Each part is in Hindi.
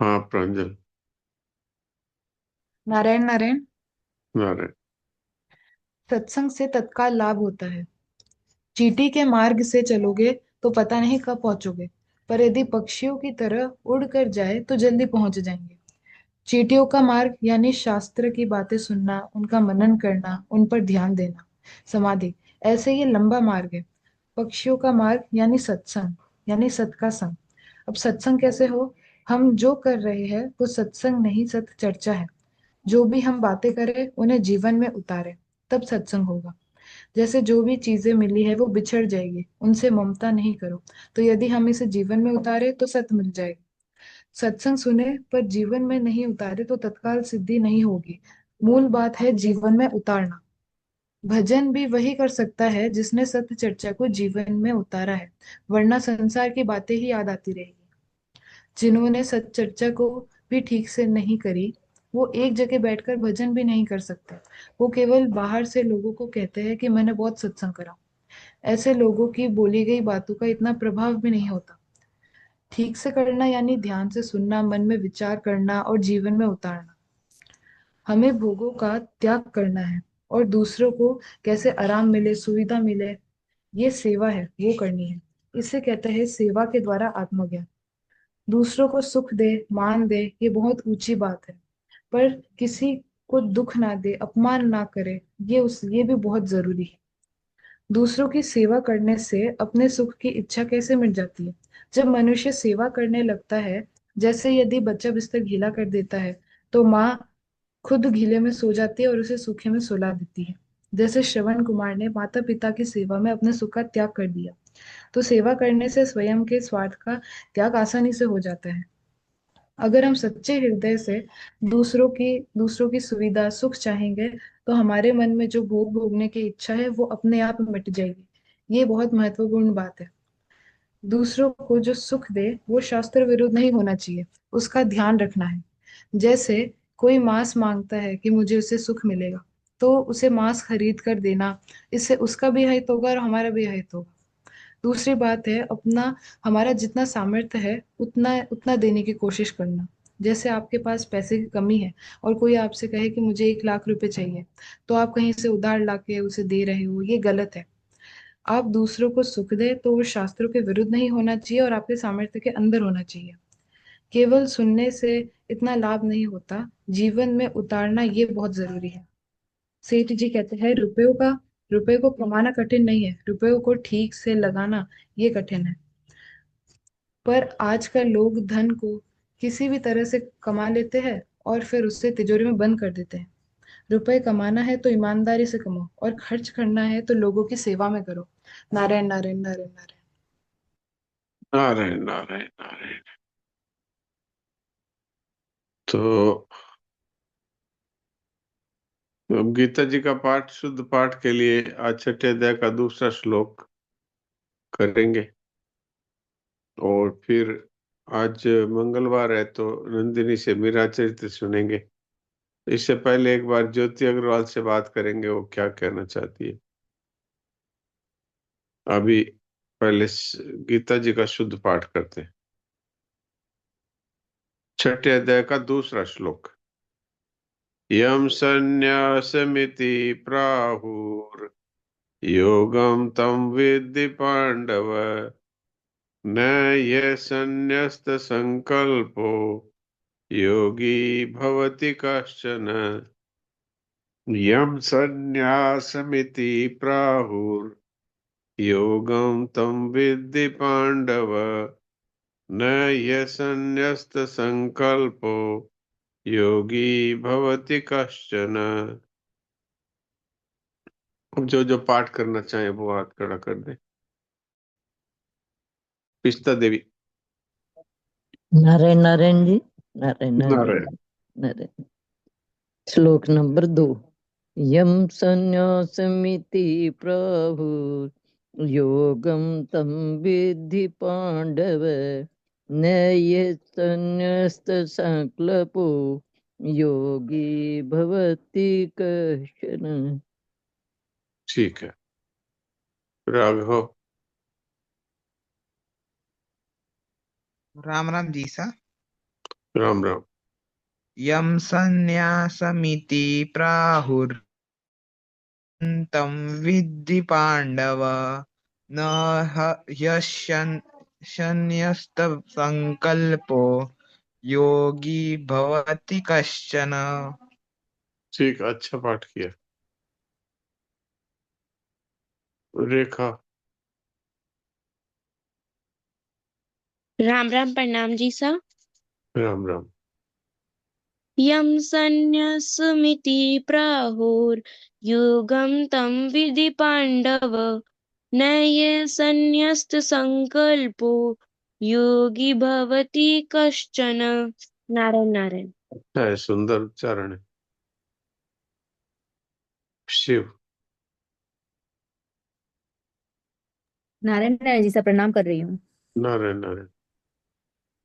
हाँ प्रांजल। नारायण नारायण। नारायण। सत्संग से तत्काल लाभ होता है। चींटी के मार्ग से चलोगे तो पता नहीं कब पहुंचोगे, पर यदि पक्षियों की तरह उड़ कर जाए तो जल्दी पहुंच जाएंगे। चींटियों का मार्ग यानी शास्त्र की बातें सुनना, उनका मनन करना, उन पर ध्यान देना, समाधि। ऐसे ये लंबा मार्ग है। पक्षियों का मार्ग यानी सत्संग, यानी सत का संग। अब सत्संग कैसे हो? हम जो कर रहे हैं वो सत्संग नहीं, सत चर्चा है। जो भी हम बातें करें उन्हें जीवन में उतारे, तब सत्संग होगा। जैसे जो भी चीजें मिली है वो बिछड़ जाएगी, उनसे ममता नहीं करो। तो यदि हम इसे जीवन में उतारे तो सत मिल जाएगा। सत्संग सुने पर जीवन में नहीं उतारे तो तत्काल सिद्धि नहीं होगी। मूल बात है जीवन में उतारना। भजन भी वही कर सकता है जिसने सत्य चर्चा को जीवन में उतारा है, वरना संसार की बातें ही याद आती रहेगी। जिन्होंने सत्य चर्चा को भी ठीक से नहीं करी, वो एक जगह बैठकर भजन भी नहीं कर सकते। वो केवल बाहर से लोगों को कहते हैं कि मैंने बहुत सत्संग करा। ऐसे लोगों की बोली गई बातों का इतना प्रभाव भी नहीं होता। ठीक से करना यानी ध्यान से सुनना, मन में विचार करना और जीवन में उतारना। हमें भोगों का त्याग करना है और दूसरों को कैसे आराम मिले, सुविधा मिले, ये सेवा है, वो करनी है। इसे कहते हैं सेवा के द्वारा आत्मज्ञान। दूसरों को सुख दे, मान दे, ये बहुत ऊंची बात है। पर किसी को दुख ना दे, अपमान ना करे, ये भी बहुत जरूरी है। दूसरों की सेवा करने से अपने सुख की इच्छा कैसे मिट जाती है? जब मनुष्य सेवा करने लगता है, जैसे यदि बच्चा बिस्तर गीला कर देता है तो माँ खुद गीले में सो जाती है और उसे सूखे में सुला देती है। जैसे श्रवण कुमार ने माता पिता की सेवा में अपने सुख का त्याग कर दिया, तो सेवा करने से स्वयं के स्वार्थ का त्याग आसानी से हो जाता है। अगर हम सच्चे हृदय से दूसरों की सुविधा, सुख चाहेंगे, तो हमारे मन में जो भोग भोगने की इच्छा है वो अपने आप मिट जाएगी। ये बहुत महत्वपूर्ण बात है। दूसरों को जो सुख दे वो शास्त्र विरुद्ध नहीं होना चाहिए, उसका ध्यान रखना है। जैसे कोई मांस मांगता है कि मुझे उससे सुख मिलेगा, तो उसे मांस खरीद कर देना, इससे उसका भी हित होगा और हमारा भी हित होगा। दूसरी बात है अपना, हमारा जितना सामर्थ्य है उतना उतना देने की कोशिश करना। जैसे आपके पास पैसे की कमी है और कोई आपसे कहे कि मुझे 1 लाख रुपए चाहिए, तो आप कहीं से उधार लाके उसे दे रहे हो, ये गलत है। आप दूसरों को सुख दे तो वो शास्त्रों के विरुद्ध नहीं होना चाहिए और आपके सामर्थ्य के अंदर होना चाहिए। केवल सुनने से इतना लाभ नहीं होता, जीवन में उतारना ये बहुत जरूरी है। सेठ जी कहते हैं रुपए को कमाना कठिन नहीं है, रुपयों को ठीक से लगाना ये कठिन है। पर आजकल लोग धन को किसी भी तरह से कमा लेते हैं और फिर उससे तिजोरी में बंद कर देते हैं। रुपए कमाना है तो ईमानदारी से कमाओ और खर्च करना है तो लोगों की सेवा में करो। नारायण नारायण नारायण नारायण। नारायण नारायण नारायण। तो अब गीता जी का पाठ, शुद्ध पाठ के लिए आज छठे अध्याय का दूसरा श्लोक करेंगे। और फिर आज मंगलवार है तो नंदिनी से मीरा चरित्र सुनेंगे। इससे पहले एक बार ज्योति अग्रवाल से बात करेंगे, वो क्या कहना चाहती है। अभी पहले गीता जी का शुद्ध पाठ करते हैं। छठे अध्याय का दूसरा श्लोक। यम संन्यासमिति प्राहुर योगम तम विद्धि पांडव न ये संन्यस्त संकल्पो योगी भवति कश्चन। यम संन्यासमिति प्राहुर योगम तम विद्धि पांडव न ये संन्यस्त संकल्पो योगी भवति कश्चन। अब जो जो पाठ करना चाहे वो हाथ खड़ा कर दे। पिस्ता देवी। नारायण नारायण जी। नारायण नारायण नारायण। नारायण। श्लोक नंबर 2। यम संन्यासमिति प्रभु योगम तम विद्धि पांडव न ये संन्यस्त संकल्पो योगी भवति कश्चन। ठीक है, राघव। राम राम जी सा। राम राम। यम संन्यासमिति प्राहुर्तं विद्धि पांडव न ह्यश्यन्यस्त संकल्पो योगी भवति कश्चन। ठीक, अच्छा पाठ किया। रेखा। राम राम प्रणाम जी सा। राम राम। यम संन्यासमिति प्राहुर्योगं तं विधि पांडव न ये संन्यस्त संकल्पो योगी भवति कश्चन। नारायण नारायण। अच्छा है, सुंदर उच्चारण है। शिव। नारायण नारायण जी से प्रणाम कर रही हूँ। नारायण नारायण।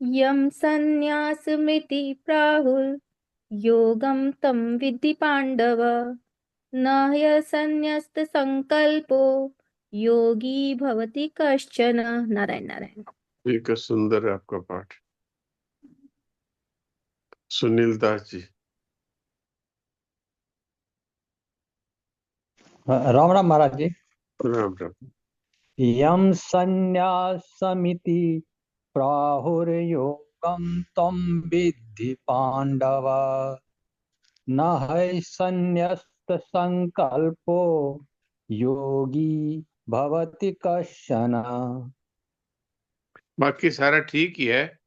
यम संन्यासमिति प्राहुर योगम तम विद्धि पांडव न ह्यसन्यस्त संकल्पो योगी भवति कश्चन। नारायण नारायण। ठीक है, सुंदर है आपका पाठ। सुनील दास जी। राम राम महाराज जी। राम राम। यम संन्यासमिति प्राहुर्योगम तम विद्धि पांडव न है संन्यस्त संकल्पो योगी भवति कश्चन। बाकी सारा ठीक ही है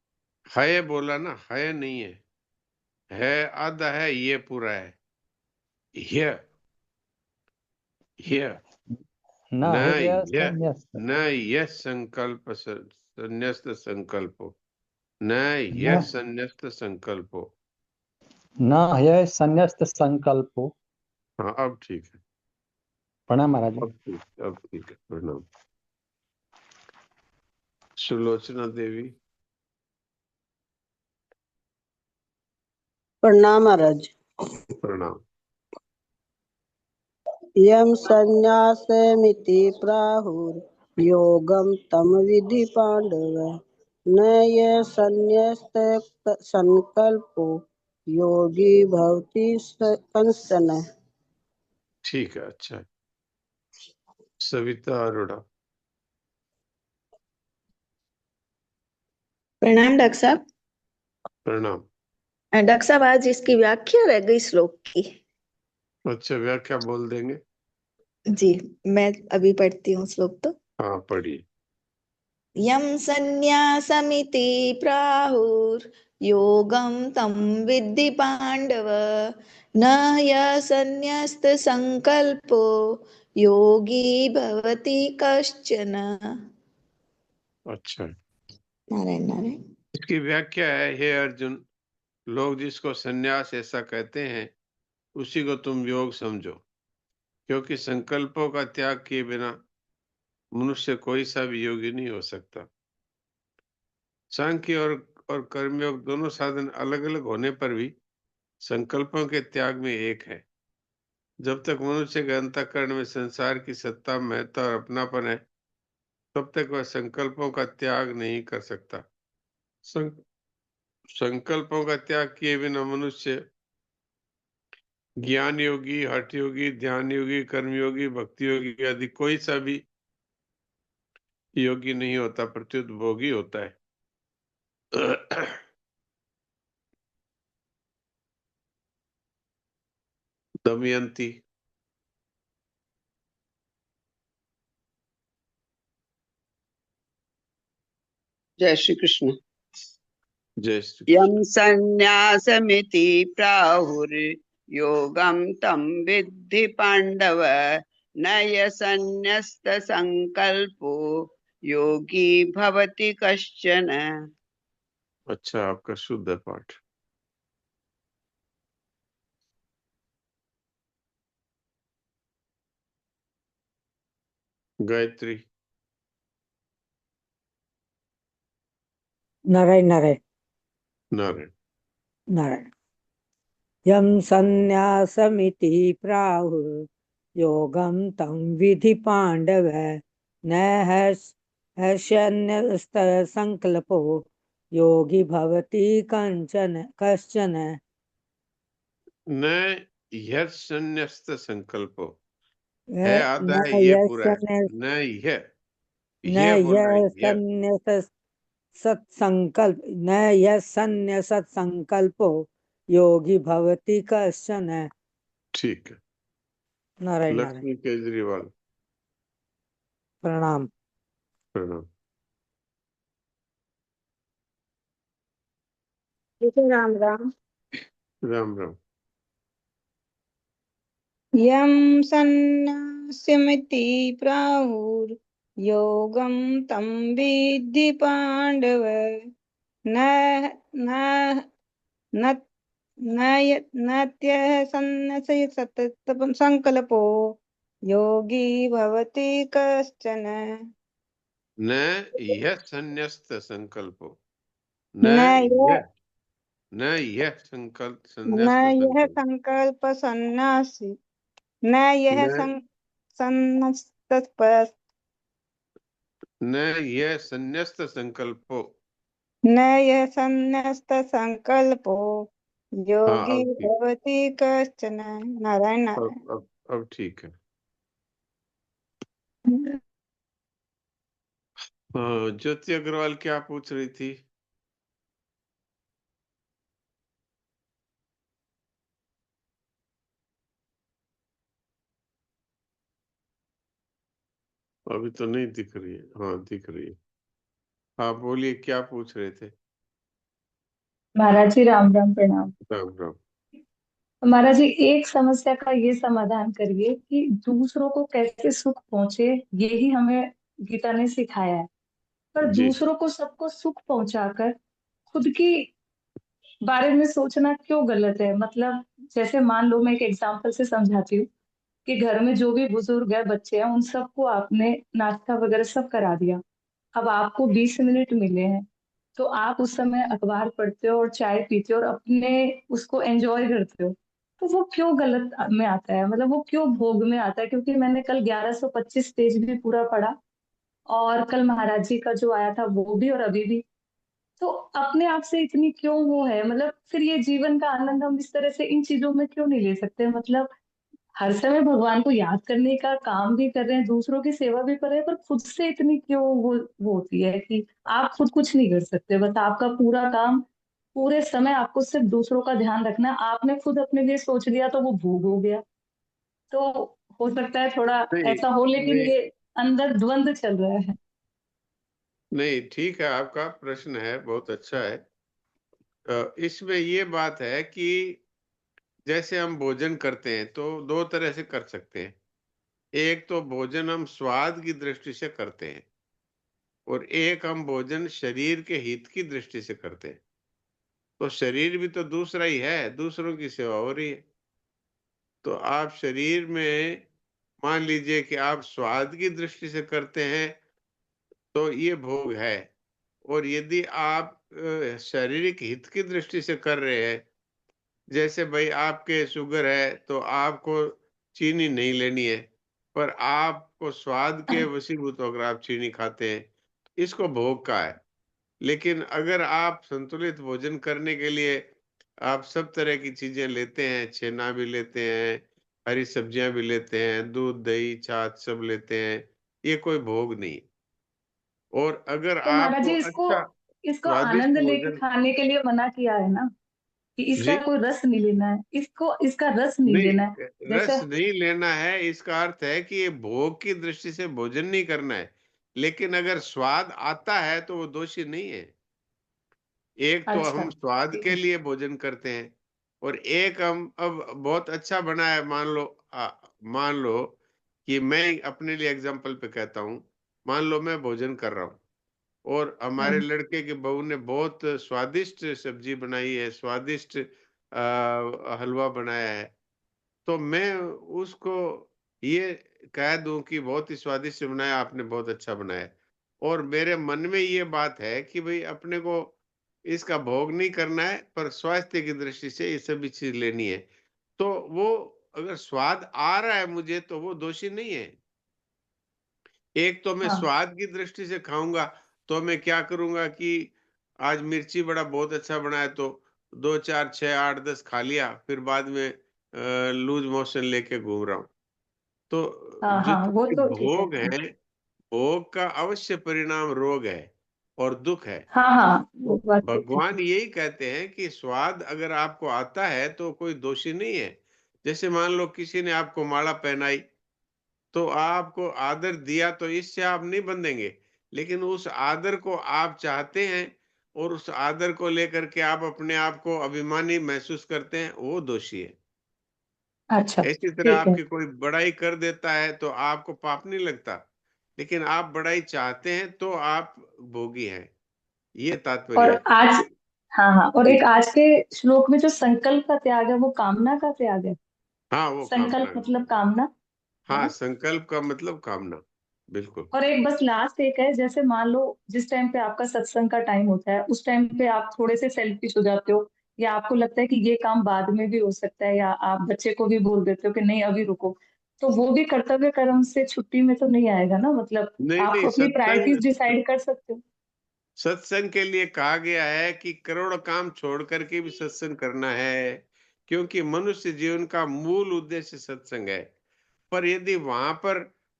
बोला ना, है नहीं है आधा है, ये पूरा है। ये न न है यह संन्यस्त न यह संकल्प संन्यस्त संकल्पो, न यह न संन्यस्त संकल्पो। न है संन्यस्त संकल्पो। हाँ, अब ठीक है। प्रणाम महाराज जी। अब ठीक है। प्रणाम। सुलोचना देवी। प्रणाम महाराज। प्रणाम। यम संन्यासमिति प्राहुर योगम तम विधि पांडव न ये संन्यस्त संकल्पो योगी भवति कंचन। ठीक है, अच्छा है। सविता अरोड़ा। प्रणाम डॉक्टर साहब। प्रणाम। डॉक्टर साहब आज इसकी व्याख्या रह गई श्लोक की। अच्छा, व्याख्या बोल देंगे। जी, मैं अभी पढ़ती हूँ श्लोक तो। हाँ, पढ़िए। यम संन्यासमिति प्राहुर योगम तम विद्धि पांडव न ह्यसन्यस्त संकल्पो योगी भवति कश्चन। अच्छा है। नारायण नारायण। इसकी व्याख्या है, हे अर्जुन, लोग जिसको सन्यास ऐसा कहते हैं उसी को तुम योग समझो, क्योंकि संकल्पों का त्याग किए बिना मनुष्य कोई सा भी योगी नहीं हो सकता। सांख्य और कर्मयोग दोनों साधन अलग अलग होने पर भी संकल्पों के त्याग में एक है। जब तक मनुष्य के अंतःकरण में संसार की सत्ता, महत्ता और अपनापन है, तब तक वह संकल्पों का त्याग नहीं कर सकता। संकल्पों का त्याग किए बिना मनुष्य ज्ञान योगी, हठ योगी, ध्यान योगी, कर्मयोगी, भक्ति योगी आदि कोई सा भी योगी नहीं होता, प्रत्युत भोगी होता है। दमयंती। जय श्री कृष्ण। जय श्री यम कृष्ण। संन्यासमिति प्राहुर्योगं तं विद्धि पांडव न संन्यस्त संकल्पो योगी भवति कश्चन। अच्छा, आपका शुद्ध है पाठ। गायत्री। नारायण नारायण नारायण। नारायण। यम संन्यासमिति प्राहुः योगं तं विधि पांडव न हर्षन्यस्त संकल्पो योगी भवति कश्चन न यह संन्यस्त संकल्पो है न आधा है, न ये यह पूरा है। सन्न्यास न न यह बोल रहा है, यह यह सन्न्यास सत्संकल्प न यह सन्न्यास संकल्पो योगी भवति कश्चन। ठीक है। नारायण नारायण। लक्ष्मी केजरीवाल, प्रणाम। प्रणाम। राम राम। राम राम। यम सन्न्यास्यमिति प्राहुर्योगं तं विद्धि पाण्डव। न न न न त्यः सन्न्यासि संकल्पो योगी भवति कश्चन। न यह संन्यस्त संकल्पो, न यह न यह संकल्प न संन्यस्त यह संकल्प, संकल्प सन्यासी न यह न सन्न्यास्त न यह संन्यस्त संकल्पो। न यह सन्न्यस्त संकल्पो हाँ योगी अब ठीक, भवति कश्चन। नारायण नारायण। अब ठीक है। हाँ, ज्योति अग्रवाल क्या पूछ रही थी? अभी तो नहीं दिख रही है। हाँ दिख रही है। हाँ बोलिए, क्या पूछ रहे थे? महाराज जी राम राम प्रणाम। राम राम। महाराज जी एक समस्या का ये समाधान करिए कि दूसरों को कैसे सुख पहुंचे, यही हमें गीता ने सिखाया है। पर जी दूसरों को सबको सुख पहुंचाकर खुद की बारे में सोचना क्यों गलत है? मतलब जैसे मान लो, मैं एक एग्जांपल से समझाती हूँ कि घर में जो भी बुजुर्ग है, बच्चे हैं, उन सबको आपने नाश्ता वगैरह सब करा दिया। अब आपको 20 मिनट मिले हैं, तो आप उस समय अखबार पढ़ते हो और चाय पीते हो और अपने उसको एंजॉय करते हो। तो वो क्यों गलत में आता है? मतलब वो क्यों भोग में आता है? क्योंकि मैंने कल 1125 पेज भी पूरा पढ़ा, और कल महाराज जी का जो आया था वो भी, और अभी भी। तो अपने आप से इतनी क्यों वो है? मतलब फिर ये जीवन का आनंद हम इस तरह से इन चीजों में क्यों नहीं ले सकते? मतलब हर समय भगवान को याद करने का काम भी कर रहे हैं, दूसरों की सेवा भी कर रहे हैं, पर खुद से इतनी क्यों वो होती है कि आप खुद कुछ नहीं कर सकते? बस आपका पूरा काम, पूरे समय आपको सिर्फ दूसरों का ध्यान रखना है। आपने खुद अपने लिए सोच लिया तो वो भोग हो गया। तो हो सकता है थोड़ा नहीं ऐसा हो, लेकिन नहीं ये अंदर द्वंद चल रहा है। नहीं, ठीक है, आपका प्रश्न है बहुत अच्छा है। इसमें ये बात है कि जैसे हम भोजन करते हैं तो दो तरह से कर सकते हैं। एक तो भोजन हम स्वाद की दृष्टि से करते हैं, और एक हम भोजन शरीर के हित की दृष्टि से करते हैं। तो शरीर भी तो दूसरा ही है, दूसरों की सेवा हो रही है। तो आप शरीर में मान लीजिए कि आप स्वाद की दृष्टि से करते हैं तो ये भोग है। और यदि आप शारीरिक हित की दृष्टि से कर रहे हैं, जैसे भाई आपके शुगर है तो आपको चीनी नहीं लेनी है, पर आपको स्वाद के वशीभूत होकर आप चीनी खाते हैं, इसको भोग का है। लेकिन अगर आप संतुलित भोजन करने के लिए आप सब तरह की चीजें लेते हैं, छेना भी लेते हैं, हरी सब्जियां भी लेते हैं, दूध दही छाछ सब लेते हैं, ये कोई भोग नहीं। और अगर तो महाराज आपको जी, इसको अच्छा इसको स्वादिष्ट आनंद लेके भोजन, खाने के लिए मना किया है ना, कि जी इसका कोई रस नहीं लेना है, इसको इसका रस नहीं लेना है। नहीं, जैसे रस नहीं लेना है इसका अर्थ है कि ये भोग की दृष्टि से भोजन नहीं करना है। लेकिन अगर स्वाद आता है तो वो दोषी नहीं है। एक तो अच्छा, हम स्वाद ठीक के है। लिए भोजन करते हैं, और एक हम अब बहुत अच्छा बना है, मान लो कि मैं अपने लिए एग्जांपल पे कहता हूँ। मान लो मैं भोजन कर रहा हूँ और हमारे हम्म। लड़के की बहू ने बहुत स्वादिष्ट सब्जी बनाई है, स्वादिष्ट हलवा बनाया है। तो मैं उसको ये कह दूं कि बहुत ही स्वादिष्ट बनाया आपने, बहुत अच्छा बनाया। और मेरे मन में ये बात है कि भाई अपने को इसका भोग नहीं करना है, पर स्वास्थ्य की दृष्टि से ये सभी चीज लेनी है। तो वो अगर स्वाद आ रहा है मुझे तो वो दोषी नहीं है। एक तो मैं हाँ। स्वाद की दृष्टि से खाऊंगा, तो मैं क्या करूंगा कि आज मिर्ची बड़ा बहुत अच्छा बनाया तो 2 4 6 8 10 खा लिया, फिर बाद में लूज मोशन लेके घूम रहा हूँ। तो हाँ हाँ, वो जितने तो ठीक है। भोग हैं, भोग का अवश्य परिणाम रोग है और दुख है। हाँ हाँ, वो बात तो ठीक भगवान है। यही कहते हैं कि स्वाद अगर आपको आता है तो कोई दोषी नहीं है। जैसे मान लो किसी ने आपको माला पहनाई, तो आपको आदर दिया तो इससे आप नहीं बंधेंगे, लेकिन उस आदर को आप चाहते हैं और उस आदर को लेकर के आप अपने आप को अभिमानी महसूस करते हैं, वो दोषी है। अच्छा, इसी तरह ठीक है। आपकी कोई बड़ाई कर देता है तो आपको पाप नहीं लगता, लेकिन आप बड़ाई चाहते हैं तो आप भोगी हैं। ये और तात्पर्य है। आज, हाँ हाँ, और जी। एक आज के श्लोक में जो संकल्प का त्याग है वो कामना का त्याग है। हाँ, वो कामना संकल्प है। मतलब कामना, है हाँ, ना। संकल्प का मतलब कामना, बिल्कुल। और एक बस लास्ट एक है, जैसे मान लो जिस टाइम पे आपका सत्संग का टाइम होता है उस टाइम पे आप थोड़े से सेल्फिश हो जाते हो, या आपको लगता है कि ये काम बाद में भी हो सकता है, या आप बच्चे को भी बोल देते हो कि नहीं अभी रुको, तो वो भी कर्तव्य कर्म से छुट्टी में तो नहीं आएगा ना, मतलब नहीं आप नहीं, अपनी प्रायोरिटीज डिसाइड कर सकते हो। सत्संग के लिए कहा गया है कि करोड़ काम छोड़ करके भी सत्संग करना है, क्योंकि मनुष्य जीवन का मूल उद्देश्य सत्संग है। पर यदि वहां पर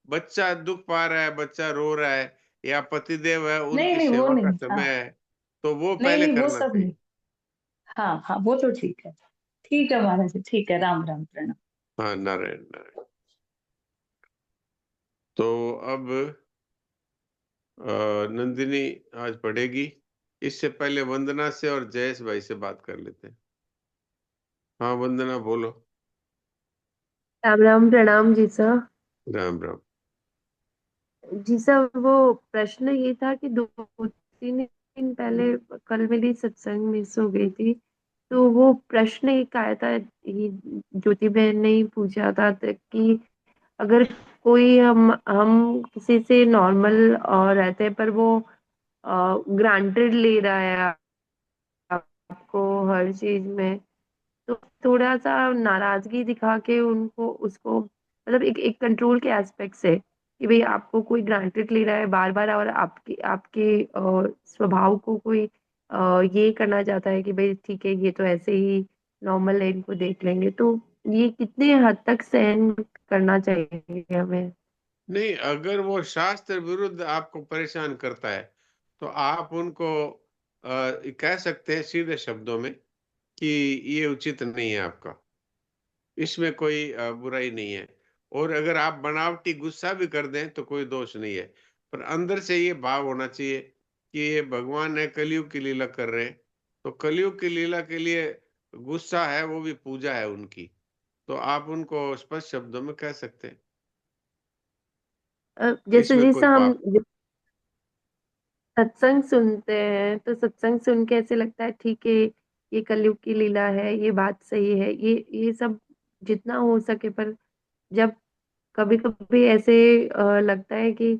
बच्चा दुख पा रहा है, बच्चा रो रहा है, या पतिदेव है, नहीं उनकी नहीं, वो सेवा का नहीं, हाँ। समय है, तो वो नहीं पहले नहीं, वो करना सब नहीं। चाहिए। हाँ हाँ, वो तो ठीक है। ठीक है महाराज जी, ठीक है, राम राम, प्रणाम। हाँ, नारायण नारायण। तो अब नंदिनी आज पढ़ेगी। इससे पहले वंदना से और जयेश भाई से बात कर लेते हैं। हाँ, वंदना बोलो। राम राम, प्रणाम जी सर। राम राम। जी सर, वो प्रश्न ये था कि 2 3 दिन पहले कल मेरी सत्संग मिस हो गई थी, तो वो प्रश्न एक आया था, ये ज्योति बहन ने ही पूछा था कि अगर कोई हम किसी से नॉर्मल और रहते हैं, पर वो ग्रांटेड ले रहा है आपको हर चीज में, तो थोड़ा सा नाराजगी दिखा के उनको उसको मतलब एक कंट्रोल के एस्पेक्ट से कि भाई आपको कोई ग्रांटेड ले रहा है बार बार, और आपके आपके स्वभाव को कोई ये करना चाहता है कि भाई ठीक है ये तो ऐसे ही नॉर्मल है, इनको देख लेंगे, तो ये कितने हद तक सहन करना चाहिए हमें। नहीं, अगर वो शास्त्र विरुद्ध आपको परेशान करता है तो आप उनको कह सकते हैं सीधे शब्दों में कि ये उचित नहीं है आपका। इसमें कोई बुराई नहीं है। और अगर आप बनावटी गुस्सा भी कर दें तो कोई दोष नहीं है, पर अंदर से ये भाव होना चाहिए कि ये भगवान है, कलयुग की लीला कर रहे हैं, तो कलयुग की लीला के लिए गुस्सा है, वो भी पूजा है उनकी। तो आप उनको स्पष्ट शब्दों में कह सकते हैं, जैसे इसमें कोई जैसा हम पाप। सत्संग सुनते हैं तो सत्संग सुन के ऐसे लगता है ठीक है ये कलयुग की लीला है, ये बात सही है, ये सब जितना हो सके, पर जब कभी कभी ऐसे लगता है कि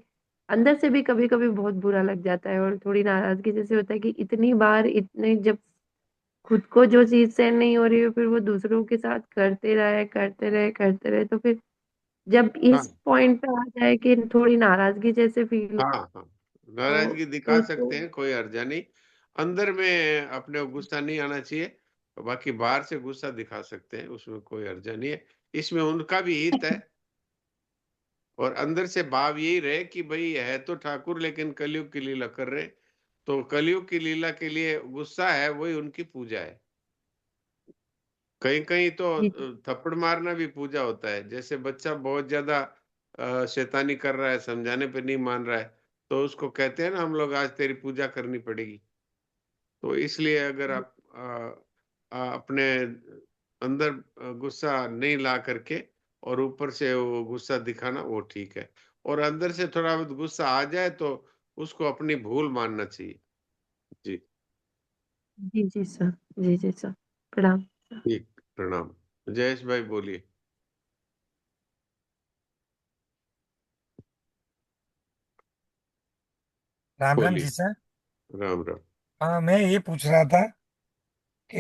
अंदर से भी कभी कभी बहुत बुरा लग जाता है, और थोड़ी नाराजगी जैसे होता है कि इतनी बार इतने जब खुद को जो चीज सहन नहीं हो रही है फिर वो दूसरों के साथ करते रहे करते रहे करते रहे, तो फिर जब इस हाँ पॉइंट पे आ जाए कि थोड़ी नाराजगी जैसे फील हाँ हाँ, हो नाराजगी दिखा तो सकते हैं, कोई हर्जा नहीं। अंदर में अपने को गुस्सा नहीं आना चाहिए, बाकी बाहर से गुस्सा दिखा सकते हैं, उसमें कोई हर्जा नहीं है। इसमें उनका भी हित है, और अंदर से भाव यही रहे कि भाई है तो ठाकुर लेकिन कलयुग की लीला कर रहे हैं, तो कलयुग की लीला के लिए गुस्सा है, वही उनकी पूजा है। कहीं कहीं तो जी थप्पड़ मारना भी पूजा होता है। जैसे बच्चा बहुत ज्यादा शैतानी कर रहा है, समझाने पे नहीं मान रहा है, तो उसको कहते हैं ना हम लोग, आज तेरी पूजा करनी पड़ेगी। तो इसलिए अगर आप अपने अंदर गुस्सा नहीं ला करके और ऊपर से वो गुस्सा दिखाना, वो ठीक है। और अंदर से थोड़ा बहुत गुस्सा आ जाए तो उसको अपनी भूल मानना चाहिए। जी। जी जी सर, जी जी सर, प्रणाम। ठीक, प्रणाम। जयेश भाई बोलिए। राम राम जी बोलिए। सर। राम राम। हाँ, मैं ये पूछ रहा था कि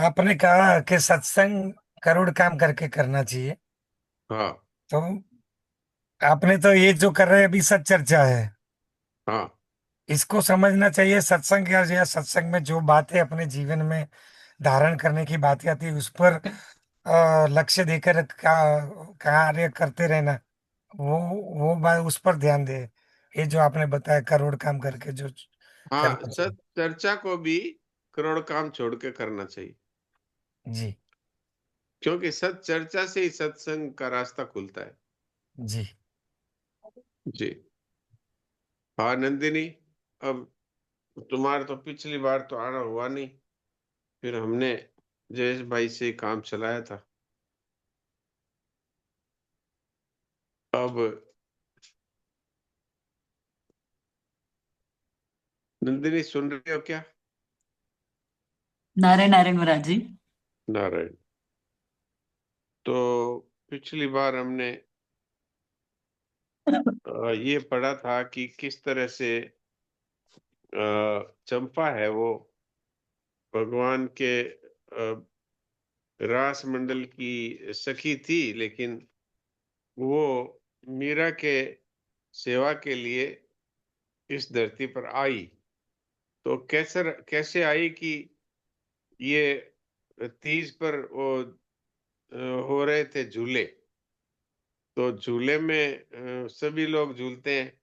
आपने कहा कि सत्संग करोड़ काम करके करना चाहिए, हाँ तो आपने तो ये जो कर रहे हैं अभी सत चर्चा है, हाँ इसको समझना चाहिए सत्संग या सत्संग में जो बातें अपने जीवन में धारण करने की बातें आती है उस पर लक्ष्य देकर कार्य करते रहना। वो वो बात उस पर ध्यान दे। ये जो आपने बताया करोड़ काम करके जो हाँ, करना चाहिए। सत चर्चा को भी करोड़ काम छोड़ के करना चाहिए, जी क्योंकि सत चर्चा से ही सत्संग का रास्ता खुलता है। जी जी हाँ नंदिनी, अब तुम्हारा तो पिछली बार तो आना हुआ नहीं, फिर हमने जयेश भाई से काम चलाया था। अब नंदिनी सुन रही हो क्या? नारायण नारायण महाराज जी। नारायण। तो पिछली बार हमने ये पढ़ा था कि किस तरह से चंपा है वो भगवान के रास मंडल की सखी थी, लेकिन वो मीरा के सेवा के लिए इस धरती पर आई। तो कैसे कैसे आई कि ये तीज पर वो हो रहे थे झूले, तो झूले में सभी लोग झूलते हैं,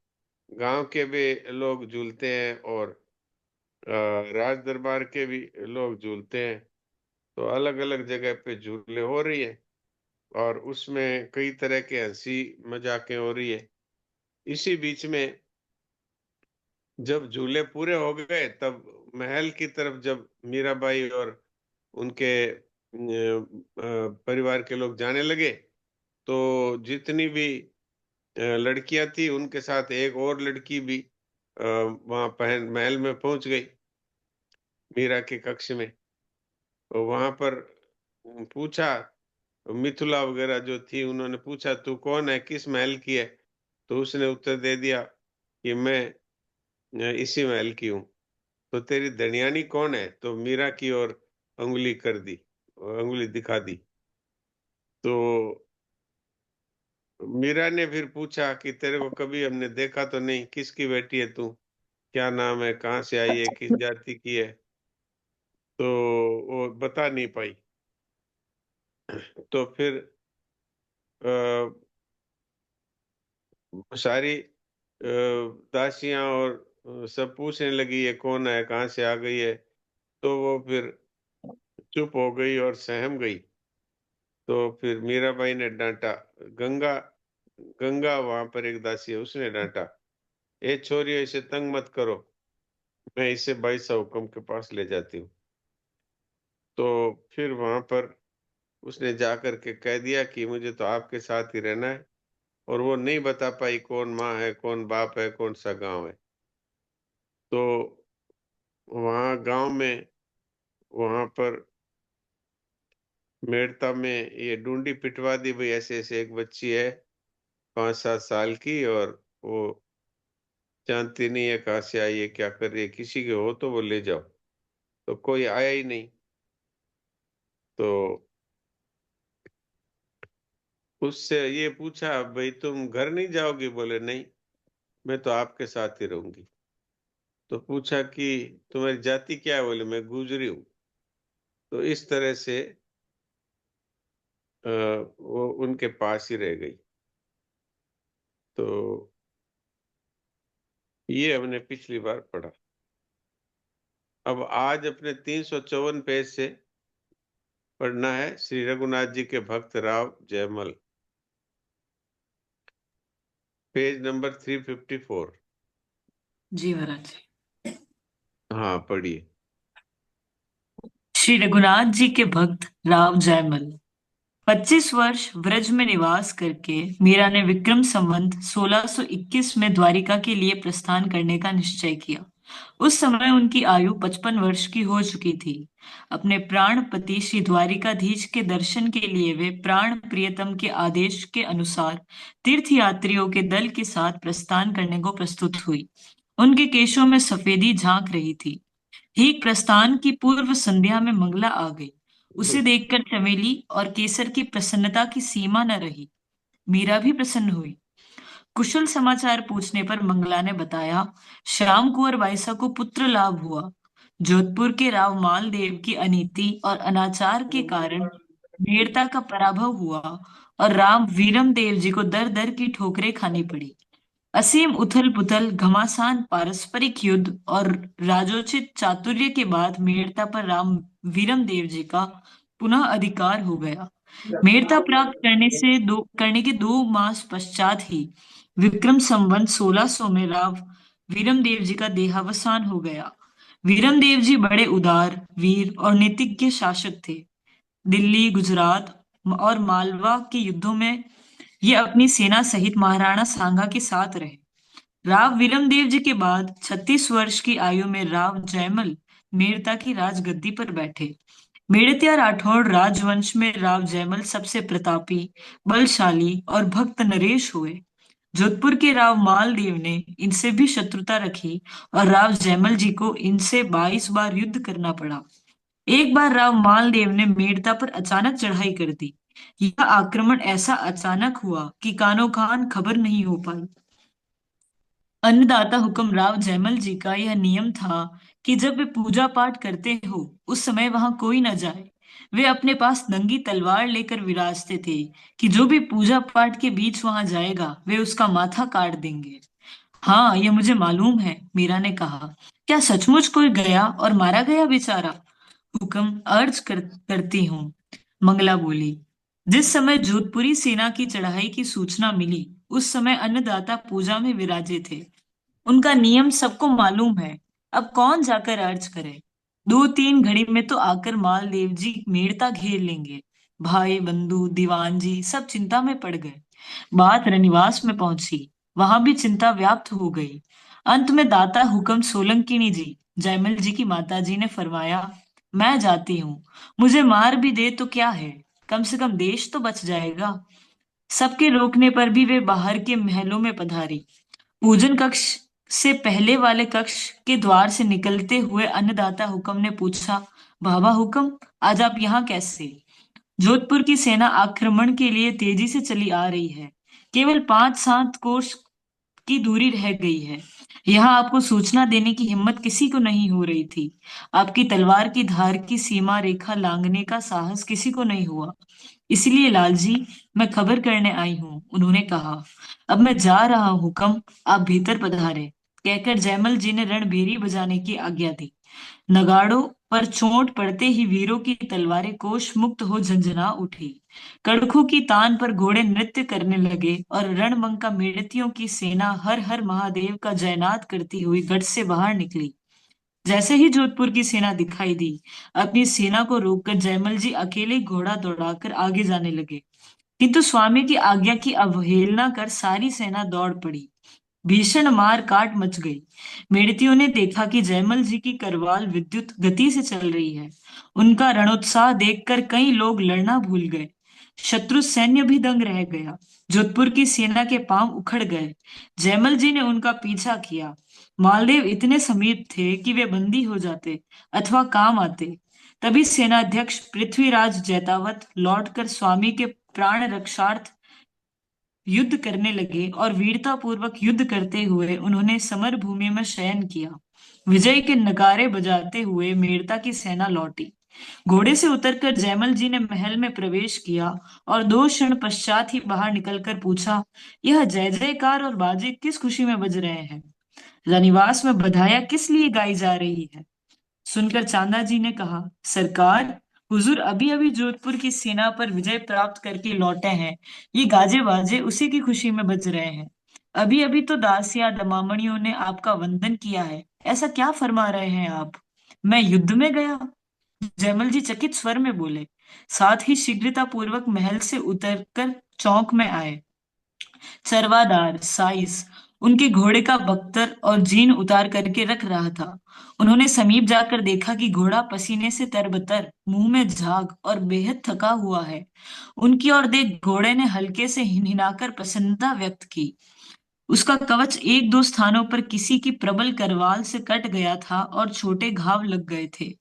गांव के भी लोग झूलते हैं और राज दरबार के भी लोग झूलते हैं। तो अलग अलग जगह पे झूले हो रही है और उसमें कई तरह के हंसी मजाकें हो रही है। इसी बीच में जब झूले पूरे हो गए तब महल की तरफ जब मीराबाई और उनके परिवार के लोग जाने लगे, तो जितनी भी लड़कियां थी उनके साथ एक और लड़की भी वहां महल में पहुंच गई, मीरा के कक्ष में। तो वहां पर पूछा, मिथुला वगैरह जो थी उन्होंने पूछा तू कौन है, किस महल की है? तो उसने उत्तर दे दिया कि मैं इसी महल की हूँ। तो तेरी दनियानी कौन है? तो मीरा की ओर उंगली कर दी, उंगली दिखा दी। तो मीरा ने फिर पूछा कि तेरे को कभी हमने देखा तो नहीं, किसकी बेटी है तू, क्या नाम है, कहाँ से आई है, किस जाति की है? तो वो बता नहीं पाई। तो फिर अ, सारी दासियां और सब पूछने लगी ये कौन है, कहाँ से आ गई है? तो वो फिर चुप हो गई और सहम गई। तो फिर मीराबाई ने डांटा, गंगा गंगा वहां पर एक दासी है, उसने डांटा, ए छोरियो इसे तंग मत करो, मैं इसे भाई साहब हुक्म के पास ले जाती हूँ। तो फिर वहां पर उसने जाकर के कह दिया कि मुझे तो आपके साथ ही रहना है, और वो नहीं बता पाई कौन माँ है, कौन बाप है, कौन सा गांव है। तो वहां गांव में, वहां पर मेड़ता में ये ढूंढी पिटवा दी, भाई ऐसे ऐसे एक बच्ची है 5-7 साल की, और वो जानती नहीं है कहाँ से आई है, क्या कर रही है, किसी के हो तो वो ले जाओ। तो कोई आया ही नहीं। तो उससे ये पूछा, भाई तुम घर नहीं जाओगी? बोले नहीं, मैं तो आपके साथ ही रहूंगी। तो पूछा कि तुम्हारी जाति क्या है? बोले मैं गुजरी हूँ। तो इस तरह से वो उनके पास ही रह गई। तो ये हमने पिछली बार पढ़ा। अब आज अपने 354 पेज से पढ़ना है श्री रघुनाथ जी के भक्त राव जयमल, पेज नंबर 354। जी महाराज। हाँ पढ़िए। श्री रघुनाथ जी के भक्त राव जयमल। 25 वर्ष व्रज में निवास करके मीरा ने विक्रम संवत 1621 में द्वारिका के लिए प्रस्थान करने का निश्चय किया। उस समय उनकी आयु 55 वर्ष की हो चुकी थी। अपने प्राण पति श्री द्वारिकाधीश के दर्शन के लिए वे प्राण प्रियतम के आदेश के अनुसार तीर्थ यात्रियों के दल के साथ प्रस्थान करने को प्रस्तुत हुई। उनके केशों में सफेदी झांक रही थी। ठीक प्रस्थान की पूर्व संध्या में मंगला आ गई। उसे देखकर चमेली और केसर की प्रसन्नता की सीमा न रही। मीरा भी प्रसन्न हुई। कुशल समाचार पूछने पर मंगला ने बताया, श्याम कुंवर बाईसा को पुत्र लाभ हुआ। जोधपुर के राव मालदेव की अनीति और अनाचार के कारण वीरता का पराभव हुआ और राम वीरम देव जी को दर दर की ठोकरें खानी पड़ी। असीम उथल पुथल, घमासान, पारस्परिक युद्ध और राजोचित चातुर्य के बाद मेड़ता पर राम वीरम देव जी का पुनः अधिकार हो गया। मेड़ता प्राप्त करने के 2 मास पश्चात ही विक्रम संवत 1600 में राव वीरम देव जी का देहावसान हो गया। वीरम देव जी बड़े उदार, वीर और नीतिज्ञ शासक थे। दिल्ली, गुजरात और मालवा के युद्धों में ये अपनी सेना सहित महाराणा सांगा के साथ रहे। राव वीरमदेव जी के बाद 36 वर्ष की आयु में राव जयमल मेड़ता की राजगद्दी पर बैठे। मेड़तिया राठौड़ राजवंश में राव जयमल सबसे प्रतापी, बलशाली और भक्त नरेश हुए। जोधपुर के राव मालदेव ने इनसे भी शत्रुता रखी और राव जयमल जी को इनसे 22 बार युद्ध करना पड़ा। एक बार राव मालदेव ने मेड़ता पर अचानक चढ़ाई कर दी। यह आक्रमण ऐसा अचानक हुआ कि कानो कान खबर नहीं हो पाई। अन्नदाता हुक्म राव जयमल जी का यह नियम था कि जब वे पूजा पाठ करते हो उस समय वहां कोई न जाए। वे अपने पास नंगी तलवार लेकर विराजते थे कि जो भी पूजा पाठ के बीच वहां जाएगा वे उसका माथा काट देंगे। हाँ, यह मुझे मालूम है, मीरा ने कहा। क्या सचमुच कोई गया और मारा गया बेचारा? हुक्म अर्ज करती हूँ, मंगला बोली। जिस समय जोधपुरी सेना की चढ़ाई की सूचना मिली उस समय अन्नदाता पूजा में विराजे थे। उनका नियम सबको मालूम है, अब कौन जाकर अर्ज करे। 2-3 घड़ी में तो आकर मालदेव जी मेड़ता घेर लेंगे। भाई बंधु दीवान जी सब चिंता में पड़ गए। बात रनिवास में पहुंची, वहां भी चिंता व्याप्त हो गई। अंत में दाता हुक्म सोलंकिनी जी, जयमल जी की माता जी ने फरमाया, मैं जाती हूँ, मुझे मार भी दे तो क्या है, कम से कम देश तो बच जाएगा। सबके रोकने पर भी वे बाहर के महलों में पधारी। पूजन कक्ष से पहले वाले कक्ष के द्वार से निकलते हुए अन्नदाता हुक्म ने पूछा, बाबा हुक्म, आज आप यहाँ कैसे? जोधपुर की सेना आक्रमण के लिए तेजी से चली आ रही है। केवल 5-7 कोस की दूरी रह गई है। यहाँ आपको सूचना देने की हिम्मत किसी को नहीं हो रही थी। आपकी तलवार की धार की सीमा रेखा लांघने का साहस किसी को नहीं हुआ। इसलिए लालजी, मैं खबर करने आई हूँ, उन्होंने कहा। अब मैं जा रहा हूँ हुक्म, आप भीतर पधारे, कहकर जयमल जी ने रणभेरी बजाने की आज्ञा दी। नगाड़ों पर चोट पड़ते ही वीरों की तलवारें कोष मुक्त हो झंझना उठी। कड़खों की तान पर घोड़े नृत्य करने लगे और रणबंका मेड़तियों की सेना हर हर महादेव का जयनाद करती हुई गढ़ से बाहर निकली। जैसे ही जोधपुर की सेना दिखाई दी, अपनी सेना को रोककर जयमल जी अकेले घोड़ा दौड़ाकर आगे जाने लगे, किंतु स्वामी की आज्ञा की अवहेलना कर सारी सेना दौड़ पड़ी। भीषण मार काट मच गई। मेड़तियों ने देखा कि जयमल जी की करवाल विद्युत गति से चल रही है। उनका रणोत्साह देखकर कई लोग लड़ना भूल गए। शत्रु सैन्य भी दंग रह गया। जोधपुर की सेना के पांव उखड़ गए। जयमल जी ने उनका पीछा किया। मालदेव इतने समीप थे कि वे बंदी हो जाते अथवा काम आते। तभी सेनाध्यक्ष पृथ्वीराज जैतावत लौटकर स्वामी के प्राण रक्षार्थ युद्ध करने लगे और वीरता पूर्वक युद्ध करते हुए उन्होंने समर भूमि में शयन किया। विजय के नगारे बजाते हुए मेड़ता की सेना लौटी। घोड़े से उतरकर जयमल जी ने महल में प्रवेश किया और 2 क्षण पश्चात ही बाहर निकलकर पूछा, यह जय जयकार और बाजे किस खुशी में बज रहे हैं? रनिवास में बधाइयां किस लिए गाई जा रही है? सुनकर चांदा जी ने कहा, सरकार, हुजूर अभी अभी जोधपुर की सेना पर विजय प्राप्त करके लौटे हैं। ये गाजे बाजे उसी की खुशी में बज रहे हैं। अभी अभी तो दासिया दमामणियों ने आपका वंदन किया है। ऐसा क्या फरमा रहे हैं आप? मैं युद्ध में गया? जयमल जी चकित स्वर में बोले। साथ ही शीघ्रता पूर्वक महल से उतरकर चौक में आए। चरवादार साइस उनके घोड़े का बख्तर और जीन उतार करके रख रहा था। उन्होंने समीप जाकर देखा कि घोड़ा पसीने से तरबतर, मुंह में झाग और बेहद थका हुआ है। उनकी ओर देख घोड़े ने हल्के से हिनहिनाकर प्रसन्नता व्यक्त की। उसका कवच 1-2 स्थानों पर किसी की प्रबल करवाल से कट गया था और छोटे घाव लग गए थे।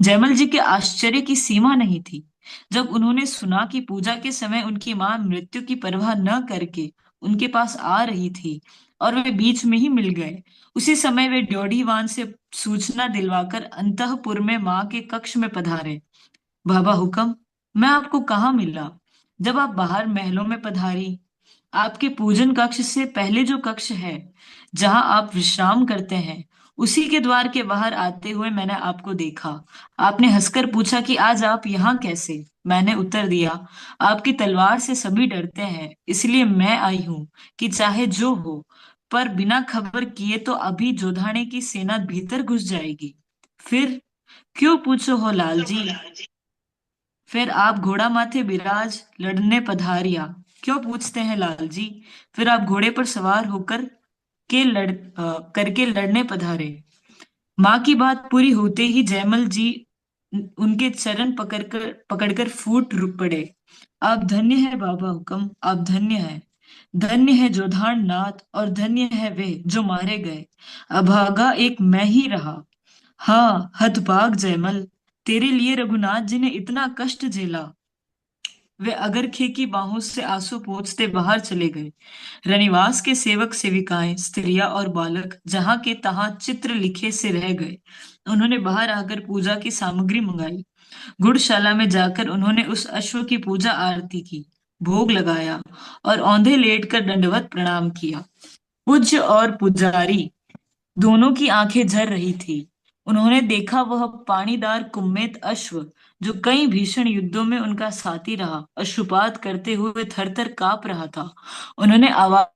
जयमल जी के आश्चर्य की सीमा नहीं थी जब उन्होंने सुना कि पूजा के समय उनकी मां मृत्यु की परवाह न करके उनके पास आ रही थी और वे बीच में ही मिल गए। उसी समय वे ड्योढ़ीवान से सूचना दिलवाकर अंतःपुर में माँ के कक्ष में पधारे। बाबा हुक्म, मैं आपको कहाँ मिला? जब आप बाहर महलों में पधारी, आपके पूजन कक्ष से पहले जो कक्ष है जहां आप विश्राम करते हैं, उसी के द्वार के बाहर आते हुए मैंने आपको देखा। आपने हंसकर पूछा कि आज आप यहाँ कैसे? मैंने उत्तर दिया, आपकी तलवार से सभी डरते हैं, इसलिए मैं आई हूँ कि चाहे जो हो, पर बिना खबर किए तो अभी जोधाने की सेना भीतर घुस जाएगी। फिर क्यों पूछो हो लाल जी? फिर आप घोड़ा माथे बिराज लड़ने पधारिया। क्यों पूछते हैं लाल जी? फिर आप घोड़े पर सवार होकर करके लड़ने पधारे। माँ की बात पूरी होते ही जयमल जी उनके चरण पकड़कर फूट पड़े। आप धन्य है बाबा हुक्म, आप धन्य है। धन्य है जोधान नाथ और धन्य है वे जो मारे गए। अभागा एक मैं ही रहा। हाँ हतभाग जयमल, तेरे लिए रघुनाथ जी ने इतना कष्ट झेला। वे अगरखे की बाहों से आंसू पोंछते बाहर चले गए। रनिवास के सेवक सेविकाएं, स्त्रियां और बालक जहां के तहां चित्र लिखे से रह गए। उन्होंने बाहर आकर पूजा की सामग्री मंगाई। गुड़शाला में जाकर उन्होंने उस अश्व की पूजा आरती की, भोग लगाया और औंधे लेटकर दंडवत प्रणाम किया। पूज्य और पुजारी दोनों की आंखें झर रही थी। उन्होंने देखा वह पानीदार कुम्मेत अश्व जो कई भीषण युद्धों में उनका साथी रहा, अश्रुपात करते हुए थर थर कांप रहा था। उन्होंने आवाज